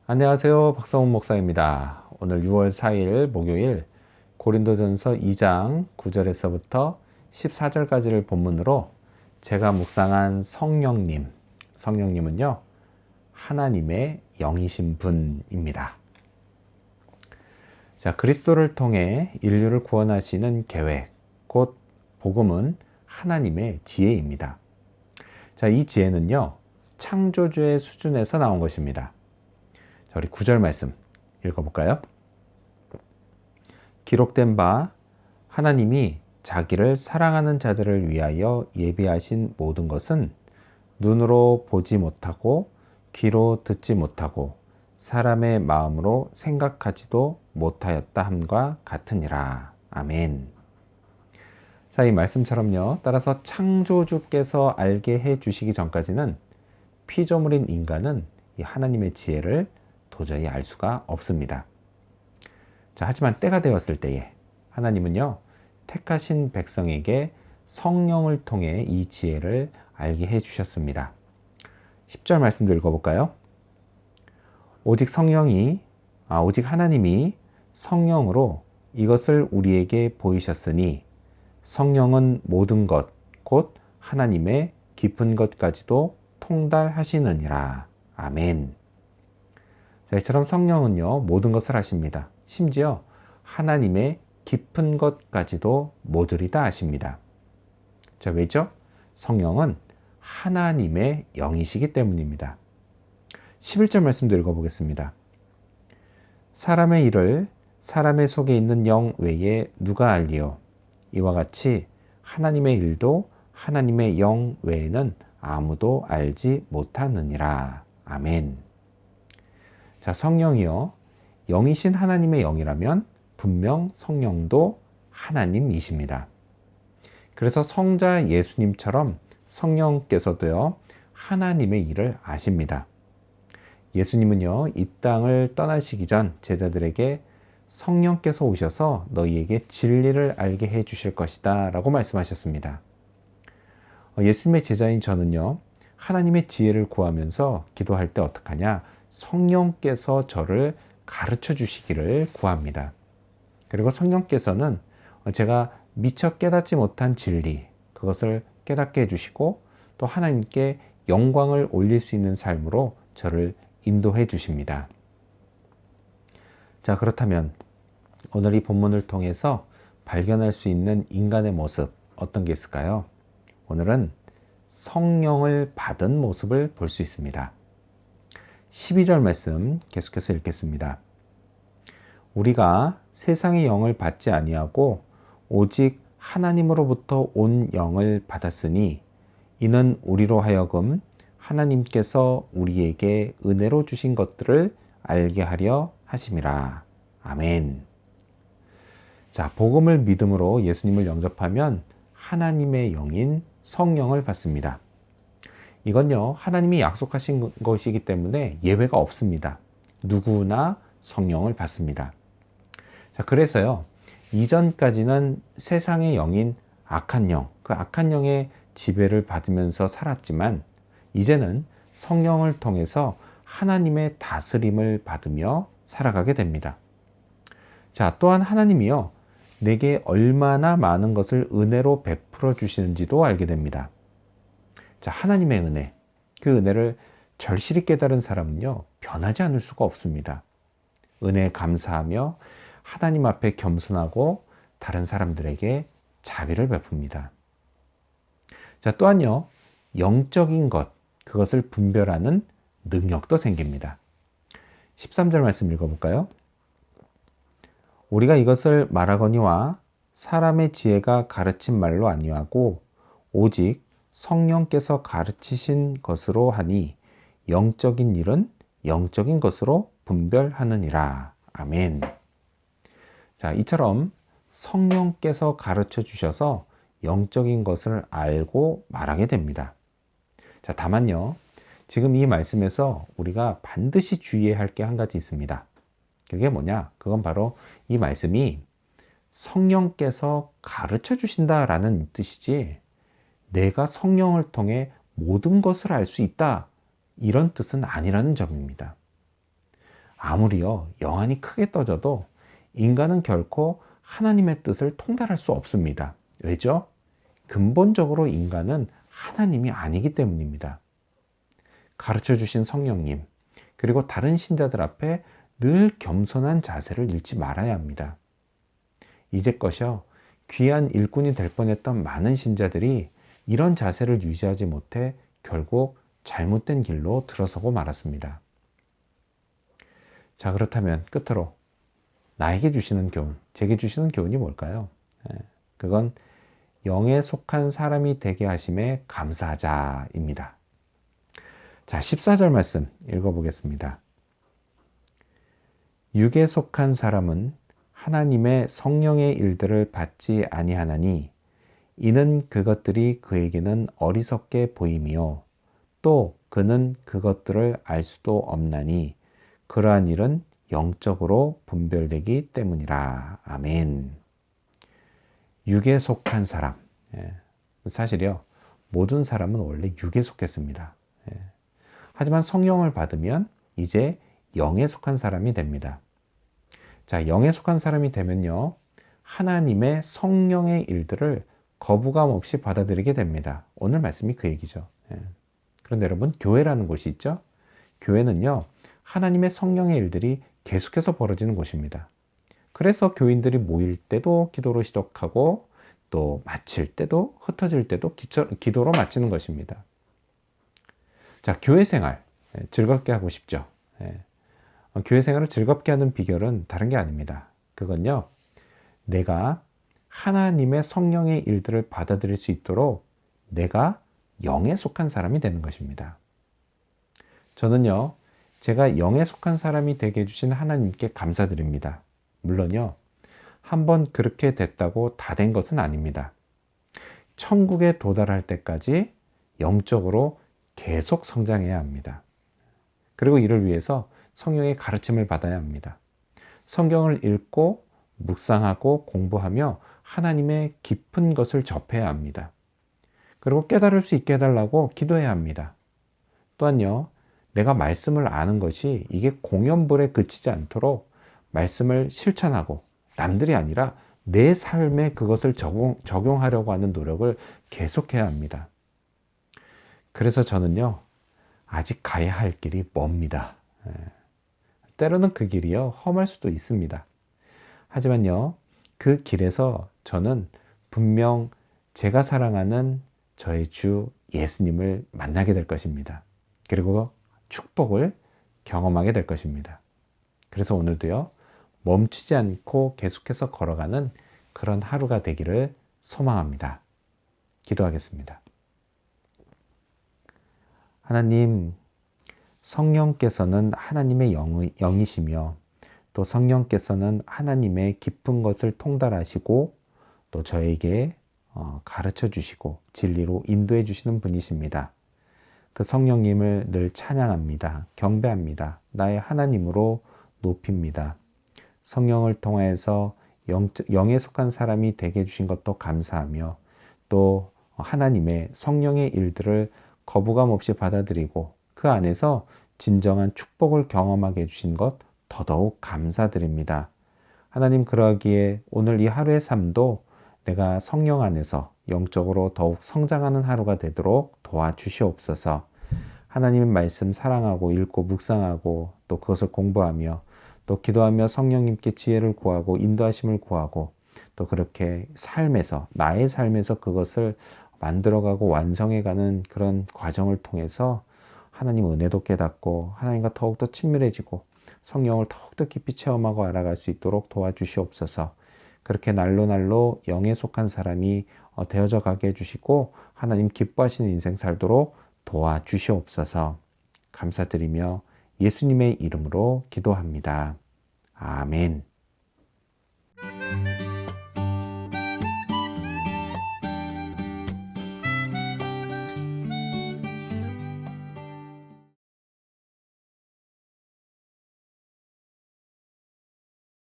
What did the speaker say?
안녕하세요. 박성훈 목사입니다. 오늘 6월 4일 목요일 고린도전서 2장 9절에서부터 14절까지를 본문으로 제가 묵상한 성령님은요, 하나님의 영이신 분입니다. 자, 그리스도를 통해 인류를 구원하시는 계획, 곧 복음은 하나님의 지혜입니다. 자, 이 지혜는요, 창조주의 수준에서 나온 것입니다. 자, 우리 9절 말씀 읽어볼까요? 기록된 바 하나님이 자기를 사랑하는 자들을 위하여 예비하신 모든 것은 눈으로 보지 못하고 귀로 듣지 못하고 사람의 마음으로 생각하지도 못하였다 함과 같으니라. 아멘. 자, 이 말씀처럼요, 따라서 창조주께서 알게 해 주시기 전까지는 피조물인 인간은 이 하나님의 지혜를 도저히 알 수가 없습니다. 자, 하지만 때가 되었을 때에 하나님은요, 택하신 백성에게 성령을 통해 이 지혜를 알게 해 주셨습니다. 10절 말씀도 읽어볼까요? 오직 하나님이 성령으로 이것을 우리에게 보이셨으니 성령은 모든 것, 곧 하나님의 깊은 것까지도 통달하시느니라. 아멘. 자, 이처럼 성령은요, 모든 것을 아십니다. 심지어 하나님의 깊은 것까지도 모조리 다 아십니다. 자, 왜죠? 성령은 하나님의 영이시기 때문입니다. 11절 말씀도 읽어보겠습니다. 사람의 일을 사람의 속에 있는 영 외에 누가 알리요? 이와 같이 하나님의 일도 하나님의 영 외에는 아무도 알지 못하느니라. 아멘. 자, 성령이요, 영이신 하나님의 영이라면 분명 성령도 하나님이십니다. 그래서 성자 예수님처럼 성령께서도요, 하나님의 일을 아십니다. 예수님은요, 이 땅을 떠나시기 전 제자들에게 성령께서 오셔서 너희에게 진리를 알게 해 주실 것이다 라고 말씀하셨습니다. 예수님의 제자인 저는요, 하나님의 지혜를 구하면서 기도할 때 어떡하냐? 성령께서 저를 가르쳐 주시기를 구합니다. 그리고 성령께서는 제가 미처 깨닫지 못한 진리, 그것을 깨닫게 해주시고 또 하나님께 영광을 올릴 수 있는 삶으로 저를 인도해 주십니다. 자, 그렇다면 오늘 이 본문을 통해서 발견할 수 있는 인간의 모습, 어떤 게 있을까요? 오늘은 성령을 받은 모습을 볼 수 있습니다. 12절 말씀 계속해서 읽겠습니다. 우리가 세상의 영을 받지 아니하고 오직 하나님으로부터 온 영을 받았으니 이는 우리로 하여금 하나님께서 우리에게 은혜로 주신 것들을 알게 하려 하심이라. 아멘. 자, 복음을 믿음으로 예수님을 영접하면 하나님의 영인 성령을 받습니다. 이건요, 하나님이 약속하신 것이기 때문에 예외가 없습니다. 누구나 성령을 받습니다. 자, 그래서요, 이전까지는 세상의 영인 악한 영, 그 악한 영의 지배를 받으면서 살았지만 이제는 성령을 통해서 하나님의 다스림을 받으며 살아가게 됩니다. 자, 또한 하나님이요, 내게 얼마나 많은 것을 은혜로 베풀어 주시는지도 알게 됩니다. 자, 하나님의 은혜, 그 은혜를 절실히 깨달은 사람은요, 변하지 않을 수가 없습니다. 은혜에 감사하며 하나님 앞에 겸손하고 다른 사람들에게 자비를 베풉니다. 자, 또한요, 영적인 것, 그것을 분별하는 능력도 생깁니다. 13절 말씀 읽어볼까요? 우리가 이것을 말하거니와 사람의 지혜가 가르친 말로 아니하고 오직 성령께서 가르치신 것으로 하니 영적인 일은 영적인 것으로 분별하느니라. 아멘. 자, 이처럼 성령께서 가르쳐 주셔서 영적인 것을 알고 말하게 됩니다. 자, 다만요, 지금 이 말씀에서 우리가 반드시 주의해야 할 게 한 가지 있습니다. 그게 뭐냐? 그건 바로 이 말씀이 성령께서 가르쳐 주신다라는 뜻이지 내가 성령을 통해 모든 것을 알 수 있다, 이런 뜻은 아니라는 점입니다. 아무리요, 영안이 크게 떠져도 인간은 결코 하나님의 뜻을 통달할 수 없습니다. 왜죠? 근본적으로 인간은 하나님이 아니기 때문입니다. 가르쳐 주신 성령님, 그리고 다른 신자들 앞에 늘 겸손한 자세를 잃지 말아야 합니다. 이제껏이요, 귀한 일꾼이 될 뻔했던 많은 신자들이 이런 자세를 유지하지 못해 결국 잘못된 길로 들어서고 말았습니다. 자, 그렇다면 끝으로 나에게 주시는 교훈, 제게 주시는 교훈이 뭘까요? 그건 영에 속한 사람이 되게 하심에 감사하자입니다. 자, 14절 말씀 읽어보겠습니다. 육에 속한 사람은 하나님의 성령의 일들을 받지 아니하나니 이는 그것들이 그에게는 어리석게 보임이요 또 그는 그것들을 알 수도 없나니 그러한 일은 영적으로 분별되기 때문이라. 아멘. 육에 속한 사람. 사실요, 모든 사람은 원래 육에 속했습니다. 하지만 성령을 받으면 이제 영에 속한 사람이 됩니다. 자, 영에 속한 사람이 되면요, 하나님의 성령의 일들을 거부감 없이 받아들이게 됩니다. 오늘 말씀이 그 얘기죠. 그런데 여러분, 교회라는 곳이 있죠? 교회는요, 하나님의 성령의 일들이 계속해서 벌어지는 곳입니다. 그래서 교인들이 모일 때도 기도로 시작하고 또 마칠 때도 흩어질 때도 기도로 마치는 것입니다. 자, 교회 생활 즐겁게 하고 싶죠? 교회 생활을 즐겁게 하는 비결은 다른 게 아닙니다. 그건요, 내가 하나님의 성령의 일들을 받아들일 수 있도록 내가 영에 속한 사람이 되는 것입니다. 저는요, 제가 영에 속한 사람이 되게 해주신 하나님께 감사드립니다. 물론요, 한번 그렇게 됐다고 다 된 것은 아닙니다. 천국에 도달할 때까지 영적으로 계속 성장해야 합니다. 그리고 이를 위해서 성령의 가르침을 받아야 합니다. 성경을 읽고 묵상하고 공부하며 하나님의 깊은 것을 접해야 합니다. 그리고 깨달을 수 있게 해달라고 기도해야 합니다. 또한요, 내가 말씀을 아는 것이 이게 공연불에 그치지 않도록 말씀을 실천하고 남들이 아니라 내 삶에 그것을 적용하려고 하는 노력을 계속해야 합니다. 그래서 저는요, 아직 가야 할 길이 멉니다. 때로는 그 길이요, 험할 수도 있습니다. 하지만요, 그 길에서 저는 분명 제가 사랑하는 저의 주 예수님을 만나게 될 것입니다. 그리고 축복을 경험하게 될 것입니다. 그래서 오늘도요, 멈추지 않고 계속해서 걸어가는 그런 하루가 되기를 소망합니다. 기도하겠습니다. 하나님, 성령께서는 하나님의 영이시며 또 성령께서는 하나님의 깊은 것을 통달하시고 또 저에게 가르쳐 주시고 진리로 인도해 주시는 분이십니다. 그 성령님을 늘 찬양합니다. 경배합니다. 나의 하나님으로 높입니다. 성령을 통해서 영에 속한 사람이 되게 해주신 것도 감사하며 또 하나님의 성령의 일들을 거부감 없이 받아들이고 그 안에서 진정한 축복을 경험하게 해주신 것 더더욱 감사드립니다. 하나님, 그러기에 오늘 이 하루의 삶도 내가 성령 안에서 영적으로 더욱 성장하는 하루가 되도록 도와주시옵소서. 하나님의 말씀 사랑하고 읽고 묵상하고 또 그것을 공부하며 또 기도하며 성령님께 지혜를 구하고 인도하심을 구하고 또 그렇게 삶에서 나의 삶에서 그것을 만들어가고 완성해가는 그런 과정을 통해서 하나님 은혜도 깨닫고 하나님과 더욱더 친밀해지고 성령을 더욱더 깊이 체험하고 알아갈 수 있도록 도와주시옵소서. 그렇게 날로 영에 속한 사람이 되어져 가게 해주시고 하나님 기뻐하시는 인생 살도록 도와주시옵소서. 감사드리며 예수님의 이름으로 기도합니다. 아멘.